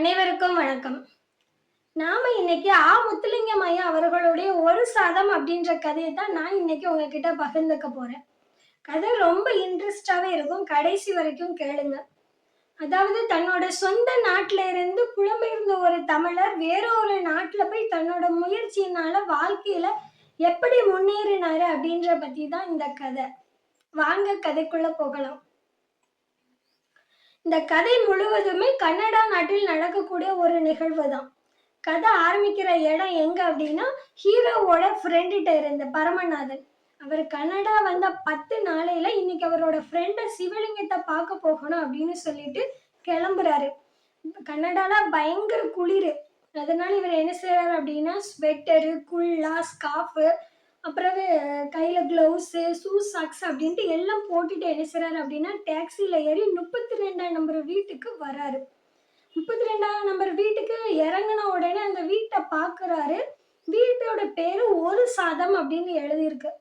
அனைவருக்கும் வணக்கம். நாம இன்னைக்கு முத்துலிங்கம் ஐயா அவர்களுடைய ஒரு சாதம் அப்படின்ற கதையை தான் நான் இன்னைக்கு உங்ககிட்ட பகிர்ந்துக்க போறேன். கதை ரொம்ப இன்ட்ரெஸ்டாவே இருக்கும். கடைசி வரைக்கும் கேளுங்க. அதாவது தன்னோட சொந்த நாட்டுல இருந்து புலம்பெயர்ந்த ஒரு தமிழர் வேற ஒரு நாட்டுல போய் தன்னோட முயற்சியினால வாழ்க்கையில எப்படி முன்னேறினாரு அப்படின்ற பத்தி தான் இந்த கதை. வாங்க கதைக்குள்ள போகலாம். இந்த கதை முழுவதுமே கன்னடா நாட்டில் நடக்கக்கூடிய ஒரு நிகழ்வு தான். கதை ஆரம்பிக்கிற இடம் எங்க அப்படின்னா, ஹீரோவோட ஃப்ரெண்டுகிட்ட இருந்த பரமநாதன். அவர் கன்னடா வந்த 10 நாளையில இன்னைக்கு அவரோட ஃப்ரெண்ட சிவலிங்கத்தை பார்க்க போகணும் அப்படின்னு சொல்லிட்டு கிளம்புறாரு. கன்னடால பயங்கர குளிர். அதனால இவர் என்ன செய்யறாரு அப்படின்னா, ஸ்வெட்டரு, குல்லா, ஸ்கார்ஃபு, அப்புறம் கையில கிளவுஸு, ஷூஸ், சாக்ஸ் அப்படின்ட்டு எல்லாம் போட்டுட்டு என்ன செய்றாரு அப்படின்னா, டாக்ஸில ஏறி 32ஆம் நம்பர் வீட்டுக்கு வராரு. 32ஆம் நம்பர் வீட்டுக்கு இறங்கின உடனே அந்த வீட்டை பார்க்குறாரு. வீட்டோட பேரு ஒரு சாதம் அப்படின்னு எழுதியிருக்கு.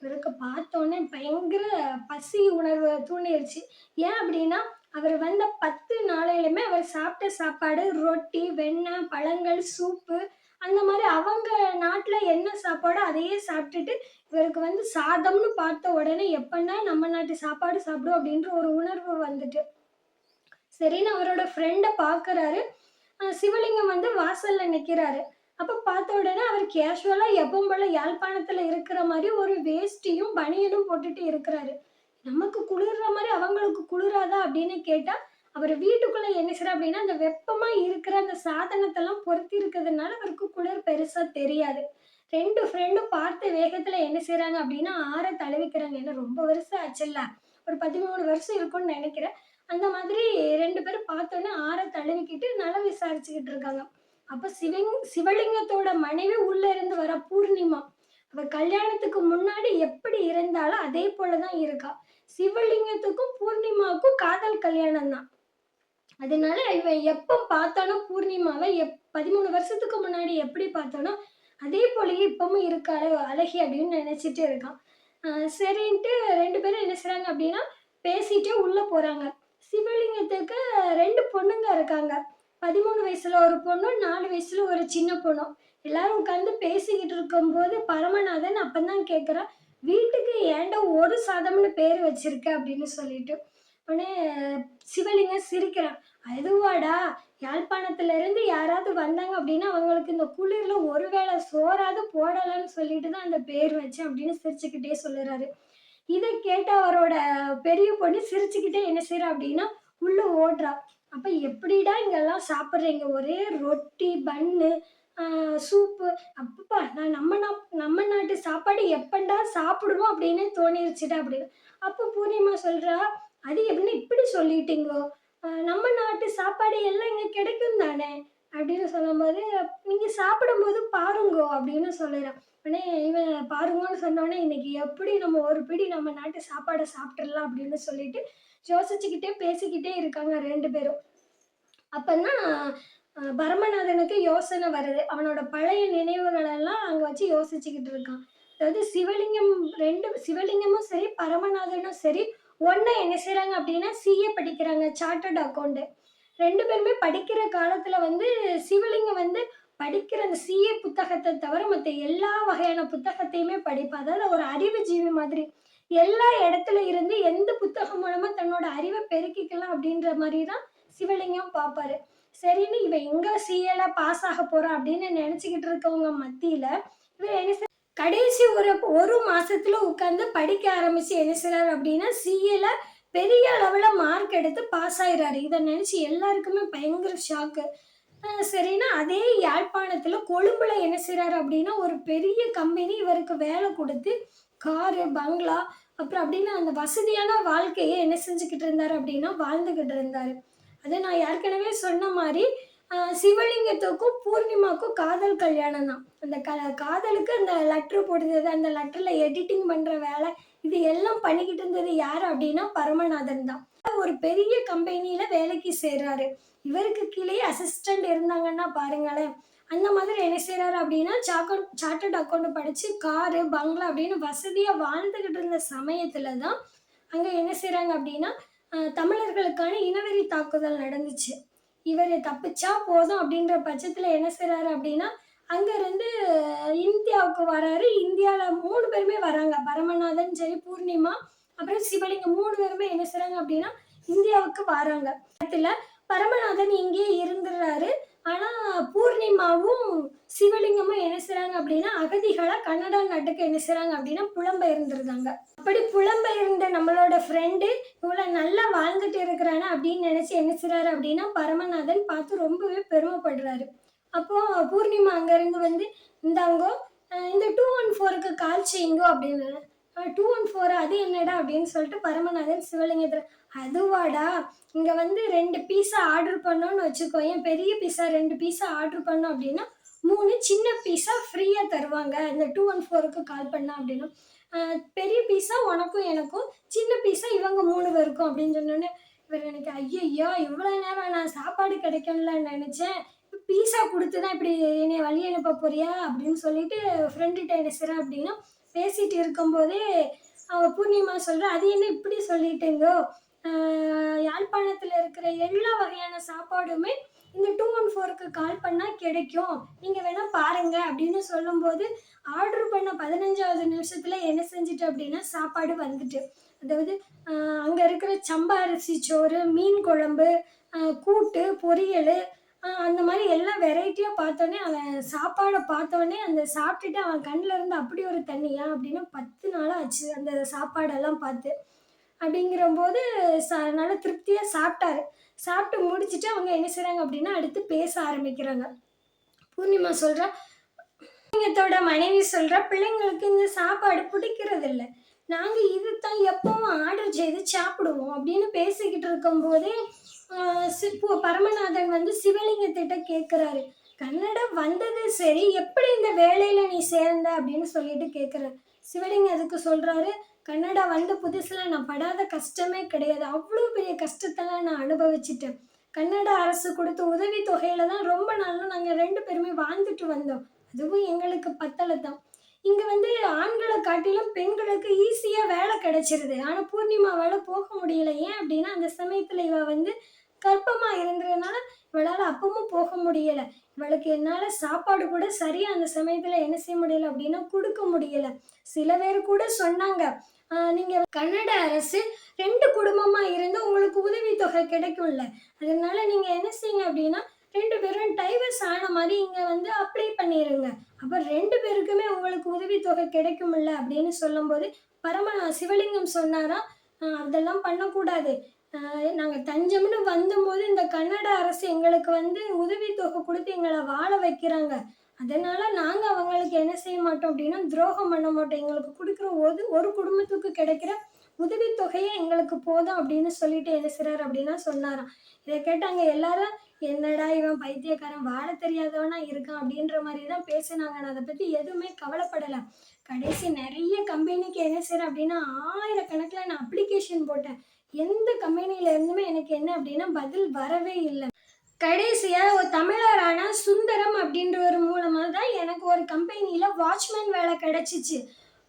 இவருக்கு பார்த்தோன்னே பயங்கர பசி உணர்வு தூண்டிருச்சு. ஏன் அப்படின்னா, அவர் வந்த 10 நாளையிலுமே அவர் சாப்பிட்ட சாப்பாடு ரொட்டி, வெண்ணெய், பழங்கள், சூப்பு அந்த மாதிரி அவங்க நாட்டுல என்ன சாப்பாடோ அதையே சாப்பிட்டுட்டு இவருக்கு வந்து சாதம்னு பார்த்த உடனே எப்பன்னா நம்ம நாட்டு சாப்பாடு சாப்பிடும் அப்படின்ற ஒரு உணர்வு வந்துட்டு சரின்னு அவரோட ஃப்ரெண்டை பார்க்கறாரு. சிவலிங்கம் வந்து வாசல்ல நிக்கிறாரு. அப்ப பார்த்த உடனே அவர் கேஷுவலா எப்பவும் போல யாழ்ப்பாணத்துல இருக்கிற மாதிரி ஒரு வேஷ்டியும் பனியனும் போட்டுட்டு இருக்கிறாரு. நமக்கு குளிர்ற மாதிரி அவங்களுக்கு குளிராதா அப்படின்னு கேட்டா, அவர் வீட்டுக்குள்ள என்ன செய்யறாரு அப்படின்னா, அந்த வெப்பமா இருக்கிற அந்த சாதனத்தெல்லாம் பொருத்தி இருக்கிறதுனால அவருக்கு குளிர் பெருசா தெரியாது. 2 ஃப்ரெண்டும் பார்த்த வேகத்துல என்ன செய்யறாங்க அப்படின்னா, ஆற தழுவிக்கிறாங்க. ஏன்னா ரொம்ப வருஷம் ஆச்சுல்ல, ஒரு 13 வருஷம் இருக்கும்னு நினைக்கிறேன். அந்த மாதிரி 2 பேரும் பார்த்தோன்னே ஆற தழுவிக்கிட்டு நலம் விசாரிச்சுக்கிட்டு இருக்காங்க. அப்ப சிவலிங்கத்தோட மனைவி உள்ள இருந்து வர பூர்ணிமா. அவ கல்யாணத்துக்கு முன்னாடி எப்படி இருந்தாலோ அதே போலதான் இருக்கா. சிவலிங்கத்துக்கும் பூர்ணிமாவுக்கும் காதல் கல்யாணம் தான். அதனால இவன் எப்ப பார்த்தாலும் பூர்ணிமாவை 13 வருஷத்துக்கு முன்னாடி எப்படி பார்த்தானோ அதே போலயே இப்பவும் இருக்க அழகி அப்படின்னு நினைச்சிட்டு இருக்கான். சரின்ட்டு 2 பேரும் என்ன செய்றாங்க அப்படின்னா, பேசிட்டே உள்ள போறாங்க. சிவலிங்கத்துக்கு 2 பொண்ணுங்க இருக்காங்க. 13 வயசுல ஒரு பொண்ணும், 4 வயசுல ஒரு சின்ன பொண்ணும். எல்லாரும் உட்கார்ந்து பேசிக்கிட்டு இருக்கும்போது பரமநாதன் அப்பதான் கேட்கிறான், வீட்டுக்கு ஏன்டா ஒரு சாதம்னு பேர் வச்சிருக்க அப்படின்னு சொல்லிட்டு. உடனே சிவலிங்கம் சிரிக்கிறான். அதுவாடா, யாழ்ப்பாணத்துல இருந்து யாராவது வந்தாங்க அப்படின்னா அவங்களுக்கு இந்த குளிர்ல ஒருவேளை சோறாவது போடலன்னு சொல்லிட்டு தான் அந்த பேர் வச்சேன் அப்படின்னு சிரிச்சுக்கிட்டே சொல்லுறாரு. இதை கேட்ட அவரோட பெரிய பொண்ணு சிரிச்சுக்கிட்டே என்ன செய்யறா அப்படின்னா உள்ள ஓடுறா. அப்ப எப்படிடா இங்கெல்லாம் சாப்பிட்றீங்க? ஒரே ரொட்டி, பன்னு, சூப்பு. அப்பப்பா, நான் நம்ம நாட்டு சாப்பாடு எப்பண்டா சாப்பிடுவோம் அப்படின்னு தோணிருச்சுடா அப்படின்னு. அப்போ பூர்ணிமா சொல்றா, அது எப்படின்னு இப்படி சொல்லிட்டீங்கோ? நம்ம நாட்டு சாப்பாடு எல்லாம் இங்க கிடைக்கும் தானே அப்படின்னு சொல்லும்போது, நீங்க சாப்பிடும்போது பாருங்கோ அப்படின்னு சொல்லுறான். உடனே இவன் பாருங்கன்னு சொன்னோடனே, இன்னைக்கு எப்படி நம்ம ஒரு பிடி நம்ம நாட்டு சாப்பாடை சாப்பிட்டுறலாம் அப்படின்னு சொல்லிட்டு யோசிச்சுக்கிட்டே பேசிக்கிட்டே இருக்காங்க 2 பேரும். அப்பதான் பரமநாதனுக்கு யோசனை வருது. அவனோட பழைய நினைவுகள் எல்லாம் அங்க வச்சு யோசிச்சுக்கிட்டு இருக்கான். அதாவது சிவலிங்கமும் சரி, பரமநாதனும் சரி, ஒண்ணா என்ன செய்றாங்க அப்படின்னா சிஏ படிக்கிறாங்க, சார்ட்டர்ட் அக்கௌண்ட். 2 பேருமே படிக்கிற காலத்துல வந்து சிவலிங்கம் வந்து படிக்கிற அந்த சிஏ புத்தகத்தை தவிர மத்த எல்லா வகையான புத்தகத்தையுமே படிப்பா. அதாவது ஒரு அறிவு ஜீவி மாதிரி. எல்லா இடத்துல இருந்து எந்த புத்தகம் மூலமா தன்னோட அறிவை பெருக்கிக்கலாம் அப்படின்ற மாதிரி தான் சிவலிங்கம் பார்ப்பாரு. சரின்னு இவன் எங்க சிஏல பாஸ் ஆக போறான் அப்படின்னு நினைச்சுக்கிட்டு இருக்கவங்க மத்தியில இவர் என்ன கடைசி ஒரு மாசத்துல உட்கார்ந்து படிக்க ஆரம்பிச்சு என்ன செய்றாரு அப்படின்னா, சிஏல பெரிய அளவுல மார்க் எடுத்து பாஸ் ஆயிடுறாரு. இதை நினைச்சு எல்லாருக்குமே பயங்கர ஷாக்கு. சரின்னா அதே யாழ்ப்பாணத்துல கொழும்புல என்ன செய்றாரு அப்படின்னா, ஒரு பெரிய கம்பெனி இவருக்கு வேலை கொடுத்து காரு, பங்களா, அப்புறம் அப்படின்னு அந்த வசதியான வாழ்க்கையை என்ன செஞ்சுக்கிட்டு இருந்தாரு அப்படின்னா வாழ்ந்துகிட்டு இருந்தாரு. அது நான் ஏற்கனவே சொன்ன மாதிரி சிவலிங்கத்துக்கும் பூர்ணிமாவுக்கும் காதல் கல்யாணம் தான். அந்த காதலுக்கு அந்த லெட்டர் போடுறது, அந்த லெட்டர்ல எடிட்டிங் பண்ற வேலை, இது எல்லாம் பண்ணிக்கிட்டு இருந்தது யாரு அப்படின்னா பரமநாதன் தான். ஒரு பெரிய கம்பெனியில வேலைக்கு சேர்றாரு. இவருக்கு கீழே அசிஸ்டன்ட் இருந்தாங்கன்னா பாருங்களேன். அந்த மாதிரி என்ன செய்றாரு அப்படின்னா, சார்ட்டர்ட் அக்கௌண்ட் படிச்சு காரு, பங்களா அப்படின்னு வசதியா வாழ்ந்துகிட்டு இருந்த சமயத்துல தான் அங்க என்ன செய்றாங்க அப்படின்னா, தமிழர்களுக்கான இனவெறி தாக்குதல் நடந்துச்சு. இவர் தப்பிச்சா போதும் அப்படின்ற பட்சத்தில் என்ன செய்கிறாரு அப்படின்னா அங்கேருந்து இந்தியாவுக்கு வராரு. இந்தியாவில் 3 பேருமே வராங்க. பரமநாதன் சரி, பூர்ணிமா, அப்புறம் சிவலிங்கம் 3 பேருமே என்ன செய்கிறாங்க அப்படின்னா இந்தியாவுக்கு வராங்க. இடத்துல பரமநாதன் இங்கேயே இருந்துடுறாரு. ஆனால் பூர்ணிமாவும் சிவலிங்கமும் என்ன செய்கிறாங்க அப்படின்னா அகதிகளை கனடா நாட்டுக்கு என்ன செய்கிறாங்க அப்படின்னா புலம்பெயர்ந்துருந்தாங்க. அப்படி புலம்பெயர்ந்த நம்மளோட ஃப்ரெண்டு இவ்வளோ நல்லா வாழ்ந்துட்டு இருக்கிறானே அப்படின்னு நினச்சி என்ன செய்கிறாரு அப்படின்னா பரமநாதன் பார்த்து ரொம்பவே பெருமைப்படுறாரு. அப்போ பூர்ணிமா அங்கேருந்து வந்து இந்தாங்கோ இந்த 214க்கு கால் செய்யுங்கோ அப்படின்னு. 214 அது என்னடா அப்படின்னு சொல்லிட்டு பரமநாதன் சிவலிங்கத்தில் அதுவாடா இங்கே வந்து 2 பீஸா ஆர்டர் பண்ணோன்னு வச்சுக்கோ, ஏன் பெரிய பீஸா 2 பீஸா ஆர்டர் பண்ணோம் அப்படின்னா 3 சின்ன பீஸா ஃப்ரீயாக தருவாங்க இந்த 214க்கு கால் பண்ணா அப்படின்னா. பெரிய பீஸா உனக்கும் எனக்கும், சின்ன பீஸா இவங்க 3 பேருக்கும் அப்படின்னு சொன்னோன்னே இவர் எனக்கு ஐயோ இவ்வளோ நேரம் நான் சாப்பாடு கிடைக்கும்லான்னு நினச்சேன், பீஸா கொடுத்து தான் இப்படி என்னை வழி அனுப்ப போறியா அப்படின்னு சொல்லிட்டு ஃப்ரெண்டுகிட்ட என்ன செய்கிறேன் அப்படின்னா பேசிகிட்டு இருக்கும்போதே பூர்ணிமா சொல்கிறா அது என்ன இப்படி சொல்லிட்டேங்கோ, யாழ்ப்பாணத்தில் இருக்கிற எல்லா வகையான சாப்பாடுமே இந்த 214க்கு கால் பண்ணால் கிடைக்கும், நீங்கள் வேணால் பாருங்க அப்படின்னு சொல்லும்போது ஆர்டர் பண்ண 15வது நிமிஷத்தில் என்ன செஞ்சுட்டு அப்படின்னா சாப்பாடு வந்துட்டு. அதாவது அங்கே இருக்கிற சம்பா அரிசி சோறு, மீன் குழம்பு, கூட்டு, பொரியல், அந்த மாதிரி எல்லாம் வெரைட்டியாக பார்த்தோன்னே அவன் சாப்பாடை பார்த்தோன்னே அந்த சாப்பிட்டுட்டு அவன் கண்ணில் இருந்து அப்படி ஒரு தண்ணியா அப்படின்னா 10 நாளாக ஆச்சு அந்த சாப்பாடெல்லாம் பார்த்து. அப்படிங்கிறபோது நல்லா திருப்தியாக சாப்பிட்டாரு. சாப்பிட்டு முடிச்சுட்டு அவங்க என்ன செய்கிறாங்க அப்படின்னா அடுத்து பேச ஆரம்பிக்கிறாங்க. பூர்ணிமா சொல்கிறா பிள்ளைங்கத்தோட மனைவி சொல்கிறா பிள்ளைங்களுக்கு இந்த சாப்பாடு பிடிக்கிறது இல்லை, நாங்கள் இது தான் எப்பவும் ஆர்டர் செய்து சாப்பிடுவோம் அப்படின்னு பேசிக்கிட்டு இருக்கும்போதே பரமநாதன் வந்து சிவலிங்கத்திட்ட கேட்குறாரு, கன்னடா வந்தது சரி, எப்படி இந்த வேலையில நீ சேர்ந்த அப்படின்னு சொல்லிட்டு கேட்குறாரு. சிவலிங்கம் அதுக்கு சொல்றாரு, கன்னடா வந்த புதுசுல நான் படாத கஷ்டமே கிடையாது, அவ்வளோ பெரிய கஷ்டத்தெல்லாம் நான் அனுபவிச்சிட்டேன். கன்னடா அரசு கொடுத்த உதவி தொகையில தான் ரொம்ப நாளும் நாங்கள் 2 பேருமே வாழ்ந்துட்டு வந்தோம், அதுவும் எங்களுக்கு பத்தலை தான். இங்கே வந்து ஆண்களை காட்டிலும் பெண்களுக்கு ஈஸியாக வேலை கிடைச்சிருது, ஆனால் பூர்ணிமாவால் போக முடியல. ஏன் அப்படின்னா அந்த சமயத்தில் இவ வந்து கர்ப்பமாக இருந்ததுனால இவளால் அப்பவும் போக முடியலை. இவளுக்கு என்னால் சாப்பாடு கூட சரியாக அந்த சமயத்தில் என்ன செய்ய முடியலை அப்படின்னா கொடுக்க முடியலை. சில பேர் கூட சொன்னாங்க, நீங்கள் கன்னட அரசு 2 குடும்பமாக இருந்து உங்களுக்கு உதவித்தொகை கிடைக்கும்ல, அதனால நீங்கள் என்ன செய்யுங்க அப்படின்னா 2 பேரும் டைவர்ஸ் ஆன மாதிரி இங்கே வந்து அப்ளை பண்ணிடுங்க, அப்போ 2 பேருக்குமே உங்களுக்கு உதவித்தொகை கிடைக்கும்ல அப்படின்னு சொல்லும்போது சிவலிங்கம் சொன்னாரா, அதெல்லாம் பண்ணக்கூடாது, நாங்கள் தஞ்சம்னு வந்தபோது இந்த கன்னட அரசு எங்களுக்கு வந்து உதவித்தொகை கொடுத்து எங்களை வாழ வைக்கிறாங்க, அதனால நாங்கள் அவங்களுக்கு என்ன செய்ய மாட்டோம் அப்படின்னா துரோகம் பண்ண மாட்டோம், எங்களுக்கு கொடுக்குற ஒரு குடும்பத்துக்கு கிடைக்கிற உதவித்தொகையே எங்களுக்கு போதும் அப்படின்னு சொல்லிட்டு என்ன செய்றாரு அப்படின்னா சொன்னாராம். இதை கேட்டாங்க எல்லாரும், என்னடா இவன் பைத்தியக்காரன் வாழ தெரியாதவனா இருக்கான் அப்படின்ற மாதிரி தான் பேசினாங்க. நான் அதை பற்றி எதுவுமே கவலைப்படலை. கடைசி நிறைய கம்பெனிக்கு என்ன செய்கிறேன் அப்படின்னா 1000கணக்கில் நான் அப்ளிகேஷன் போட்டேன், எந்த கம்பெனியில இருந்துமே எனக்கு என்ன அப்படின்னா பதில் வரவே இல்லை. கடைசியாக ஒரு தமிழரான சுந்தரம் அப்படின்றவர் மூலமாக தான் எனக்கு ஒரு கம்பெனியில் வாட்ச்மேன் வேலை கிடைச்சிச்சு.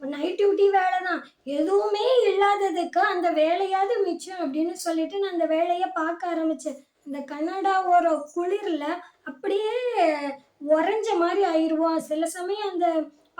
நைட் டியூட்டி வேலை தான், எதுவுமே இல்லாததுக்கு அந்த வேலையாவது மிச்சம் அப்படின்னு சொல்லிட்டு நான் அந்த வேலையை பார்க்க ஆரம்பித்தேன். இந்த கன்னடாவோட குளிரில் அப்படியே உறைஞ்ச மாதிரி ஆயிடுவோம், சில சமயம் அந்த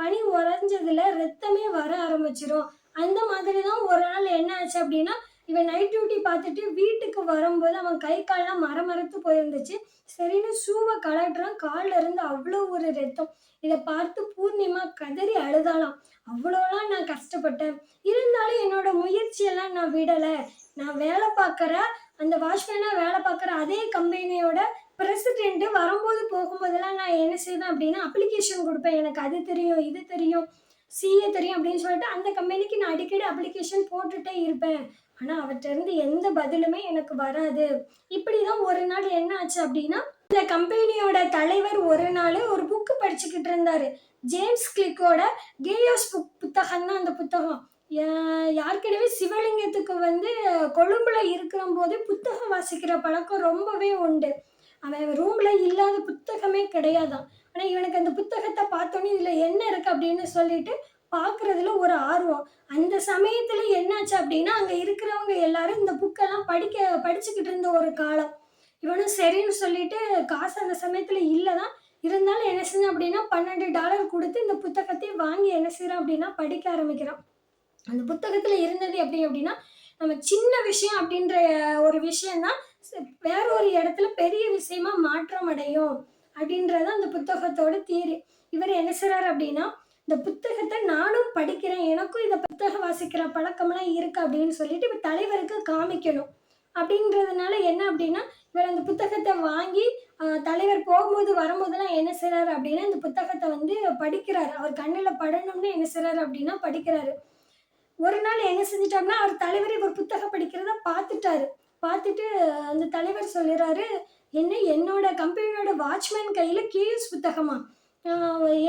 பனி உறைஞ்சதுல ரத்தமே வர ஆரம்பிச்சிடும். அந்த மாதிரி தான் ஒரு நாள் என்ன ஆச்சு அப்படின்னா இவன் நைட் டியூட்டி பார்த்துட்டு வீட்டுக்கு வரும்போது அவன் கை கால்லாம் மரத்து போயிருந்துச்சு. சரின்னு ஷூவை கலட்டுறான், காலில் இருந்து அவ்வளோ ஒரு ரத்தம். இதை பார்த்து பூர்ணிமா கதறி அழுதாலாம். அவ்வளோலாம் நான் கஷ்டப்பட்டேன், இருந்தாலும் என்னோட முயற்சியெல்லாம் நான் விடலை. நான் வேலை பார்க்குற அந்த வாட்ச்மேனாக வேலை பார்க்குற அதே கம்பெனியோட பிரசிடென்ட்டு வரும்போது போகும்போதெல்லாம் நான் என்ன செய்வேன் அப்படின்னா அப்ளிகேஷன் கொடுப்பேன், எனக்கு அது தெரியும் இது தெரியும் சிஏ தெரியும் அப்படின்னு சொல்லிட்டு அந்த கம்பெனிக்கு நான் அடிக்கடி அப்ளிகேஷன் போட்டுகிட்டே இருப்பேன். ஆனால் அவர்கிட்ட எந்த பதிலுமே எனக்கு வராது. இப்படி தான் ஒரு நாள் என்ன ஆச்சு அப்படின்னா இந்த கம்பெனியோட தலைவர் ஒரு நாள் ஒரு புக்கு படிச்சுக்கிட்டு இருந்தார். ஜேம்ஸ் கிளிக்கோட கேயோஸ் புத்தகம் தான் அந்த புத்தகம். யாருக்கிடவே சிவலிங்கத்துக்கு வந்து கொழும்புல இருக்கிற போது புத்தகம் வாசிக்கிற பழக்கம் ரொம்பவே உண்டு. அவன் ரூமில் இல்லாத புத்தகமே கிடையாதான். ஆனால் இவனுக்கு அந்த புத்தகத்தை பார்த்தோன்னே இதில் என்ன இருக்குது அப்படின்னு சொல்லிட்டு பார்க்குறதுல ஒரு ஆர்வம். அந்த சமயத்தில் என்னாச்சு அப்படின்னா அங்கே இருக்கிறவங்க எல்லாரும் இந்த புக்கெல்லாம் படிச்சுக்கிட்டு இருந்த ஒரு காலம். இவனும் சரின்னு சொல்லிட்டு காசு அந்த சமயத்துல இல்லதான். இருந்தாலும் என்ன செஞ்சான் அப்படின்னா $12 கொடுத்து இந்த புத்தகத்தையும் வாங்கி என்ன செய்யறான் அப்படின்னா படிக்க ஆரம்பிக்கிறான். அந்த புத்தகத்துல இருந்தது எப்படி அப்படின்னா, நம்ம சின்ன விஷயம் அப்படின்ற ஒரு விஷயம் தான் வேற ஒரு இடத்துல பெரிய விஷயமா மாற்றம் அடையும் அப்படின்றது அந்த புத்தகத்தோட தியரி. இவர் என்ன செய்றாரு அப்படின்னா, இந்த புத்தகத்தை நானும் படிக்கிறேன், எனக்கும் இந்த புத்தகம் வாசிக்கிற பழக்கம்லாம் இருக்கு அப்படின்னு சொல்லிட்டு இவர் தலைவருக்கு காமிக்கணும். அப்படின்றதுனால என்ன அப்படின்னா, இவர் அந்த புத்தகத்தை வாங்கி தலைவர் போகும்போது வரும்போதெல்லாம் என்ன செய்றாரு அப்படின்னா, இந்த புத்தகத்தை வந்து படிக்கிறாரு. அவர் கண்ணுல படணும்னு என்ன செய்றாரு அப்படின்னா படிக்கிறாரு. ஒரு நாள் என்ன செஞ்சுட்டாருன்னா, அவர் தலைவர் இவர் புத்தகம் படிக்கிறத பார்த்துட்டாரு. பார்த்துட்டு அந்த தலைவர் சொல்லிறாரு, "என்ன என்னோட கம்பெனியோட வாட்ச்மேன் கையில கீஸ் புத்தகமா? அ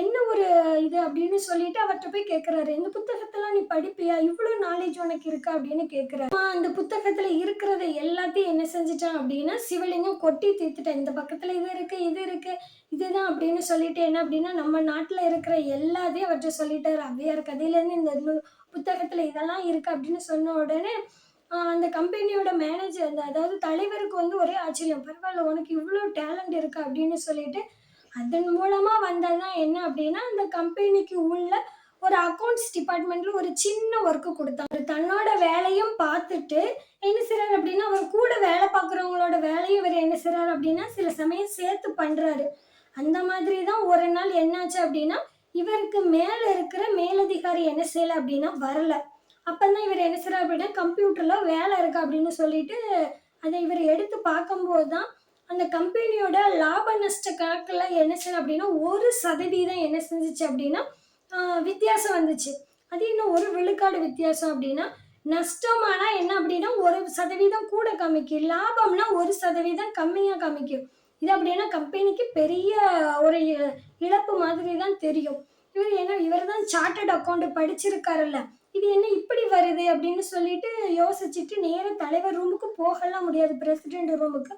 என்ன ஒரு இது?" அப்படின்னு சொல்லிட்டு அவர்ட்ட போய் கேட்குறாரு. "இந்த புத்தகத்தெல்லாம் நீ படிப்பியா? இவ்ளோ நாலேட்ஜ் உனக்கு இருக்கா?" அப்படின்னு கேட்குறாரு. அந்த புத்தகத்துல இருக்கிறத எல்லாத்தையும் என்ன செஞ்சுட்டான் அப்படின்னா, சிவலிங்கம் கொட்டி தீர்த்துட்டேன். இந்த பக்கத்துல இது இருக்கு, இது இருக்கு, இதுதான் அப்படின்னு சொல்லிட்டு என்ன அப்படின்னா, நம்ம நாட்டுல இருக்கிற எல்லாத்தையும் அவர்ட்ட சொல்லிட்டாரு. ஔவையார் கதையிலேருந்து இந்த புத்தகத்துல இதெல்லாம் இருக்கு அப்படின்னு சொன்ன உடனே அந்த கம்பெனியோட மேனேஜர் அதாவது தலைவருக்கு வந்து ஒரே ஆச்சரியம். பரவாயில்ல உனக்கு இவ்வளோ டேலண்ட் இருக்கு அப்படின்னு சொல்லிட்டு அதன் மூலமா வந்ததுதான் என்ன அப்படின்னா, அந்த கம்பெனிக்கு உள்ள ஒரு அக்கவுண்ட்ஸ் டிபார்ட்மெண்ட்ல ஒரு சின்ன ஒர்க் கொடுத்தாங்க. தன்னோட வேலையும் பார்த்துட்டு என்ன செய்றாரு அப்படின்னா, அவர் கூட வேலை பார்க்குறவங்களோட வேலையும் இவர் என்ன செய்றாரு அப்படின்னா, சில சமயம் சேர்த்து பண்றாரு. அந்த மாதிரி தான் ஒரு நாள் என்னாச்சு அப்படின்னா, இவருக்கு மேல இருக்கிற மேலதிகாரி என்ன செய்யல அப்படின்னா வரல. அப்பதான் இவர் என்ன செய்றாரு அப்படின்னா, கம்ப்யூட்டர்ல வேலை இருக்கு அப்படின்னு சொல்லிட்டு அதை இவர் எடுத்து பார்க்கும்போது தான் அந்த கம்பெனியோட லாப நஷ்ட கணக்குல என்ன செய்யணும் அப்படின்னா 1% என்ன செஞ்சுச்சு அப்படின்னா வித்தியாசம் வந்துச்சு. அது என்ன 1 விழுக்காடு வித்தியாசம் அப்படின்னா, நஷ்டமானா என்ன அப்படின்னா 1% கூட காமிக்கும், லாபம்னா 1% கம்மியா காமிக்கும். இது அப்படின்னா கம்பெனிக்கு பெரிய ஒரு இழப்பு மாதிரி தான் தெரியும். இவர் தான் சார்ட்டர்ட் அக்கவுண்ட் படிச்சிருக்காருல்ல, இது என்ன இப்படி வருது அப்படின்னு சொல்லிட்டு யோசிச்சுட்டு நேரா தலைவர் ரூமுக்கு போகலாம் முடியாது, பிரசிடென்ட் ரூமுக்கு.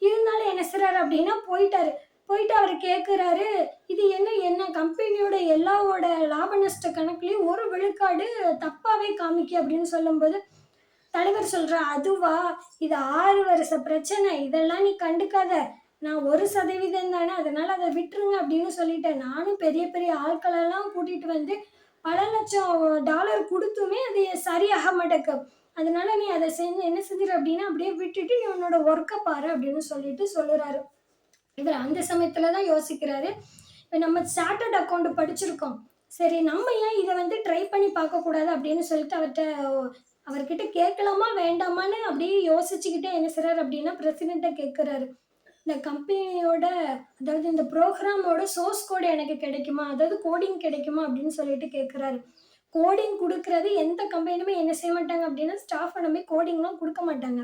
இருந்தாலும் என்ன செய்றாரு அப்படின்னா போயிட்டாரு. போயிட்டு அவரு கேட்குறாரு, "இது என்ன என்ன கம்பெனியோட எல்லாவோட லாப நஷ்ட கணக்குலயும் 1 விழுக்காடு தப்பாவே காமிக்கு" அப்படின்னு சொல்லும்போது, தலைவர் சொல்றார், "அதுவா? இது 6 வருஷ பிரச்சனை. இதெல்லாம் நீ கண்டுக்காத. நான் 1% தானே, அதனால அத விட்டுருங்க" அப்படின்னு சொல்லிட்டேன். நானும் பெரிய பெரிய ஆட்களெல்லாம் கூட்டிட்டு வந்து பல லட்சம் டாலர் குடுத்துமே அது சரியாக மாட்டேக்கு. அதனால நீ அத செஞ்சு என்ன செஞ்சிரு அப்படின்னா, அப்படியே விட்டுட்டு நீ உன்னோட ஒர்க்க பாரு அப்படின்னு சொல்லிட்டு சொல்லுறாரு. இவர் அந்த சமயத்துல தான் யோசிக்கிறாரு. இப்ப நம்ம சார்ட்டர்ட் அக்கவுண்ட் படிச்சிருக்கோம். சரி நம்ம ஏன் இத வந்து ட்ரை பண்ணி பார்க்கக்கூடாது அப்படின்னு சொல்லிட்டு அவர்கிட்ட கேட்கலாமா வேண்டாமான்னு அப்படியே யோசிச்சுக்கிட்டே என்ன செய்றாரு அப்படின்னா, பிரசிடென்ட்ட கேட்குறாரு. இந்த கம்பெனியோட அதாவது இந்த ப்ரோகிராமோட சோர்ஸ் கோட் எனக்கு கிடைக்குமா? அதாவது கோடிங் கிடைக்குமா? அப்படின்னு சொல்லிட்டு கேட்குறாரு. கோடிங் குடுக்குறது எந்த கம்பெனியுமே என்ன செய்ய மாட்டாங்க அப்படின்னா, ஸ்டாஃப்ப நம்பி கோடிங்லாம் குடுக்க மாட்டாங்க.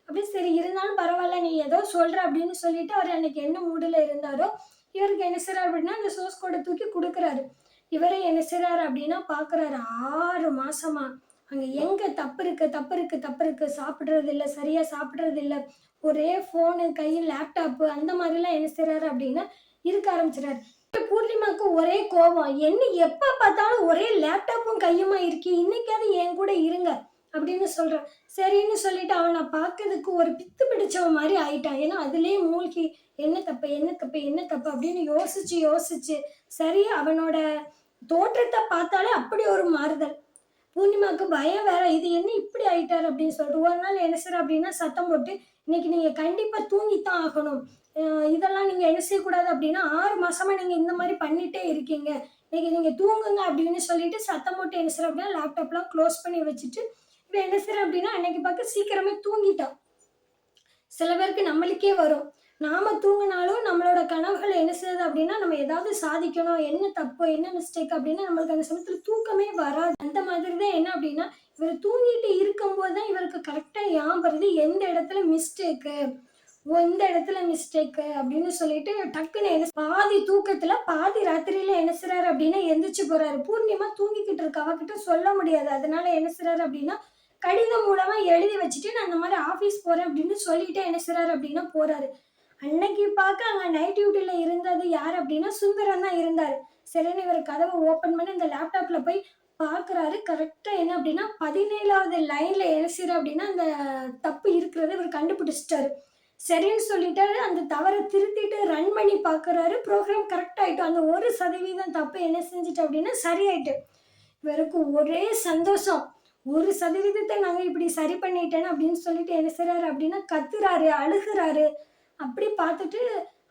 அப்படியே சரி இருந்தாலும் பரவால்ல, நீ ஏதோ சொல்ற அப்படின்னு சொல்லிட்டு அவர் அன்னைக்கு என்ன மூடுல இருந்தாரோ, இவருக்கு என்ன செய்றாரு அப்படின்னா, அந்த சோர்ஸ் கோட தூக்கி குடுக்குறாரு. இவரு என்ன செய்றாரு அப்படின்னா பார்க்குறாரு 6 மாசமா. அங்க எங்க தப்பு இருக்கு, தப்பு இருக்கு, தப்பு இருக்கு. சாப்பிடுறது இல்ல, சரியா சாப்பிடுறது இல்ல. ஒரே ஃபோனு, கையில் லேப்டாப்பு அந்த மாதிரிலாம் என்ன செய்றாரு அப்படின்னா இருக்க ஆரம்பிச்சுறாரு. பூர்ணிமாவுக்கு ஒரே கோவம். என்ன எப்ப பார்த்தாலும் ஒரே லேப்டாப்பும் கையுமா இருக்கி, இன்னைக்காவது என் கூட இருங்க அப்படின்னு சொல்றான். சரின்னு சொல்லிட்டு அவன பார்க்கறதுக்கு ஒரு பித்து பிடிச்சவன் மாரி ஆயிட்டான். ஏன்னா அதிலேயே மூழ்கி என்ன தப்பு, என்ன தப்பு, என்ன தப்பு அப்படின்னு யோசிச்சு யோசிச்சு சரி அவனோட தோற்றத்த பார்த்தாலே அப்படி ஒரு மாறுதல். பூர்ணிமாவுக்கு பயம் வேற. இது என்ன இப்படி ஆயிட்டாரு அப்படின்னு சொல்லிட்டு ஒரு நாள் என்ன செய்றா அப்படின்னா சத்தம் போட்டு, "இன்னைக்கு நீங்க கண்டிப்பா தூங்கித்தான் ஆகணும். அ இதெல்லாம் நீங்க என்ன செய்யக்கூடாது அப்படின்னா 6 மாசமா நீங்க இந்த மாரி பண்ணிட்டே இருக்கீங்க. இன்னைக்கு நீங்க தூங்குங்க" அப்படின்னு சொல்லிட்டு சத்தம் போட்டு என்ன செய்றா அப்படின்னா லேப்டாப்லாம் க்ளோஸ் பண்ணி வச்சுட்டு, இவ என்ன செய்றா அப்படின்னா அன்னைக்கு பார்க்க சீக்கிரமே தூங்கிட்டா. சில பேருக்கு நம்மளுக்கே வரும். நாம தூங்குனாலும் நம்மளோட கனவுகள் என்ன செய்யுது அப்படின்னா, நம்ம ஏதாவது சாதிக்கணும், என்ன தப்பு, என்ன மிஸ்டேக் அப்படின்னு நம்மளுக்கு அந்த சமயத்துல தூக்கமே வராது. அந்த மாதிரி தான் என்ன அப்படின்னா, இவரு தூங்கிட்டு இருக்கும்போது தான் இவருக்கு கரெக்ட்டா ஞாபகம் வருது, எந்த இடத்துல மிஸ்டேக்கு, இந்த இடத்துல மிஸ்டேக்கு அப்படின்னு சொல்லிட்டு டக்குன்னு பாதி தூக்கத்துல, பாதி ராத்திரியில என்ன செய்றாரு அப்படின்னா எந்திரிச்சு போறாரு. பூர்ணிமா தூங்கிக்கிட்டு இருக்கா. அவகிட்ட சொல்ல முடியாது. அதனால என்ன செய்றாரு அப்படின்னா, கடிதம் மூலமா எழுதி வச்சுட்டு, "நான் இந்த மாரி ஆஃபீஸ் போறேன்" அப்படின்னு சொல்லிட்டு என்ன செய்றாரு அப்படின்னா போறாரு. அன்னைக்கு பார்க்க அங்க நைட் டியூட்டில இருந்தது யாரு அப்படின்னா, சுந்தரம் தான் இருந்தாரு. சரின்னு இவரு கதவ ஓப்பன் பண்ணி இந்த லேப்டாப்ல போய் பார்க்குறாரு. கரெக்ட்டா என்ன அப்படின்னா, 17வது லைன்ல என்ன செய்றாரு அப்படின்னா, அந்த தப்பு இருக்கிறத இவரு கண்டுபிடிச்சுட்டாரு. சரின்னு சொல்லிட்டு அந்த தவறை திருத்திட்டு ரன் பண்ணி பார்க்குறாரு. ப்ரோக்ராம் கரெக்ட் ஆயிட்டு. அந்த 1% தப்பு என்ன செஞ்சுட்டு அப்படின்னா சரியாயிட்டு. இவருக்கு ஒரே சந்தோஷம். 1% நாங்க இப்படி சரி பண்ணிட்டேன்னு அப்படின்னு சொல்லிட்டு என்ன செய்றாரு அப்படின்னா கத்துறாரு, அழுகுறாரு. அப்படி பார்த்துட்டு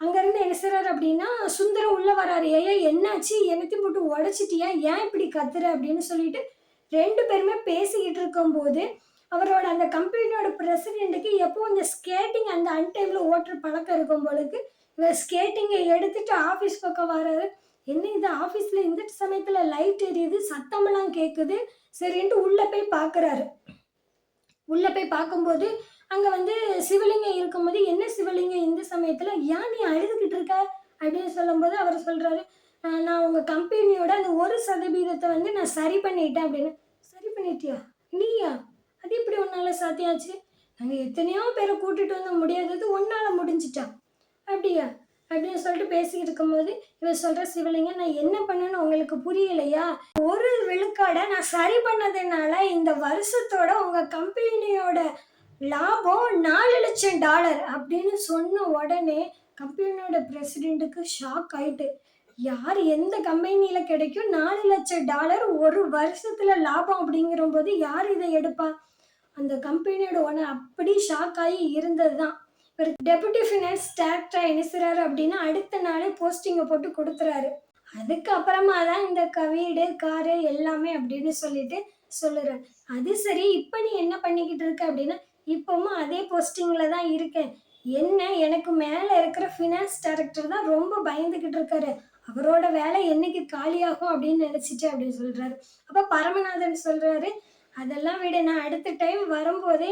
அங்கேருந்து என்ன செய்றாரு அப்படின்னா சுந்தரம் உள்ள வராரு. "ஏய்யா என்னாச்சு? என்னத்தையும் போட்டு உடைச்சிட்டியா? ஏன் இப்படி கத்துற?" அப்படின்னு சொல்லிட்டு 2 பேருமே பேசிக்கிட்டு இருக்கும்போது, அவரோட அந்த கம்பெனியோட பிரசிடென்ட்க்கு எப்பவும் இந்த ஸ்கேட்டிங் அந்த அன்டைம்ல ஓட்டுற பழக்கம் இருக்கும் போலருக்கு. இவர் ஸ்கேட்டிங்க எடுத்துட்டு ஆஃபீஸ் பக்கம் வராரு. என்ன இது ஆஃபீஸ்ல இந்த சமயத்துல லைட் எரியுது, சத்தமெல்லாம் கேட்குது. சரின்ட்டு உள்ள போய் பார்க்குறாரு. உள்ள போய் பார்க்கும்போது, அங்க வந்து சிவலிங்கம் இருக்கும்போது, "என்ன சிவலிங்கம் இந்த சமயத்துல? ஏன் நீ அழுதுகிட்டு இருக்க?" அப்படின்னு சொல்லும்போது, அவர் சொல்றாரு, நான் உங்க கம்பெனியோட அந்த 1% வந்து நான் சரி பண்ணிட்டேன்" அப்படின்னு. "சரி பண்ணிட்டியா? நீயா? அது எப்படி உன்னால சாத்தியாச்சு? நாங்க எத்தனையோ பேர கூட்டிட்டு வந்து முடியாதது உன்னால முடிஞ்சுச்சா?" "அப்படியா?" அப்படின்னு சொல்லிட்டு பேசிக்கிட்டு இருக்கும்போது, இவர் சொல்றா, "சிவலிங்கம் நான் என்ன பண்ணேன்னு உங்களுக்கு புரியலையா? ஒரு விழுக்காட நான் சரி பண்ணதுனால இந்த வருஷத்தோட உங்க கம்பெனியோட லாபம் $4,00,000 அப்படின்னு சொன்ன உடனே கம்பெனியோட பிரசிடென்ட்டுக்கு ஷாக் ஆயிட்டு. யார் எந்த கம்பெனியில கிடைக்கும் $4,00,000 ஒரு வருஷத்துல லாபம் அப்படிங்கிறபோது யார் இதை எடுப்பா? அந்த கம்பெனியோட ஓனர் அப்படி ஷாக் ஆகி இருந்ததுதான். இவர் டெபுட்டி ஃபினான்ஸ் டைரக்டரா என்ன செய்றாரு அப்படின்னா அடுத்த நாளே போஸ்டிங்கை போட்டு கொடுத்துறாரு. அதுக்கப்புறமா தான் இந்த வீடு, காரு எல்லாமே அப்படின்னு சொல்லிட்டு சொல்லுறாரு. அது சரி, இப்ப நீ என்ன பண்ணிக்கிட்டு இருக்க அப்படின்னா, இப்பவும் அதே போஸ்டிங்ல தான் இருக்கேன். என்ன எனக்கு மேல இருக்கிற ஃபினான்ஸ் டைரக்டர் தான் ரொம்ப பயந்துகிட்டு இருக்காரு. அவரோட வேலை என்னைக்கு காலியாகும் அப்படின்னு நினைச்சிட்டு அப்படின்னு சொல்றாரு. அப்ப பரமநாதன் சொல்றாரு, அதெல்லாம் விட நான் அடுத்த டைம் வரும்போதே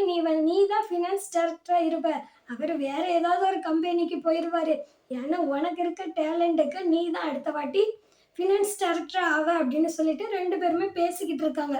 நீ தான் ஃபினான்ஸ் டைரக்டரா இருப்ப. அவர் வேற ஏதாவது ஒரு கம்பெனிக்கு போயிருவாரு. ஏன்னா உனக்கு இருக்க டேலண்ட்டுக்கு நீ தான் அடுத்த வாட்டி ஃபினான்ஸ் டைரக்டர் ஆவ அப்படின்னு சொல்லிட்டு 2 பேருமே பேசிக்கிட்டு இருக்காங்க.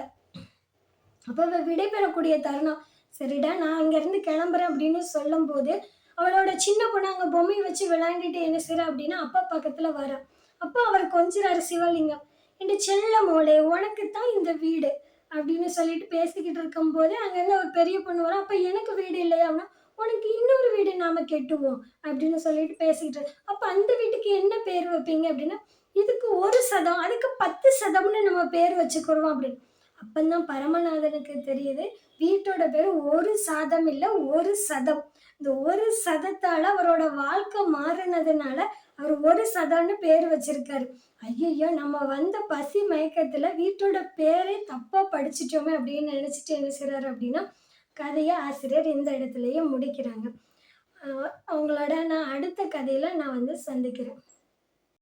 அப்போ விடைபெறக்கூடிய தருணம். சரிடா நான் இங்கேருந்து கிளம்புறேன் அப்படின்னு சொல்லும்போது, அவளோட சின்ன பொண்ணு அங்கே பொம்மையை வச்சு விளையாண்டுட்டு என்ன செய்றா அப்படின்னா அப்பா பக்கத்தில் வரா. அப்போ அவர் கொஞ்சிறாரு சிவலிங்கம். "என் செல்ல மோளே உனக்கு தான் இந்த வீடு" அப்படின்னு சொல்லிட்டு பேசிக்கிட்டு இருக்கும்போது அங்கேருந்து ஒரு பெரிய பொண்ணு வரும். "அப்போ எனக்கு வீடு இல்லையா?" அப்படின்னா, "உனக்கு இன்னொரு வீடு நாம கெட்டுவோம்" அப்படின்னு சொல்லிட்டு பேசிக்கிட்டு அப்போ அந்த வீட்டுக்கு என்ன பேர் வைப்பீங்க அப்படின்னா, "இதுக்கு 1% அதுக்கு 10%ன்னு நம்ம பேர் வச்சுக்கிறோம்" அப்படின்னு. அப்பந்தான் பரமநாதனுக்கு தெரியுது வீட்டோட பேரு 1 சாதம் இல்ல 1 சதம். இந்த 1 சதத்தால அவரோட வாழ்க்கை மாறினதுனால அவர் 1 சதம்னு பேர் வச்சிருக்காரு. ஐயையோ நம்ம வந்த பசி மயக்கத்துல வீட்டோட பேரே தப்பா படிச்சிட்டோமே அப்படின்னு நினைச்சிட்டு என்ன செய்றாரு அப்படின்னா கதையை ஆசிரியர் இந்த இடத்துலயே முடிக்கிறாங்க. அவங்களோட நான் அடுத்த கதையில நான் வந்து சந்திக்கிறேன்.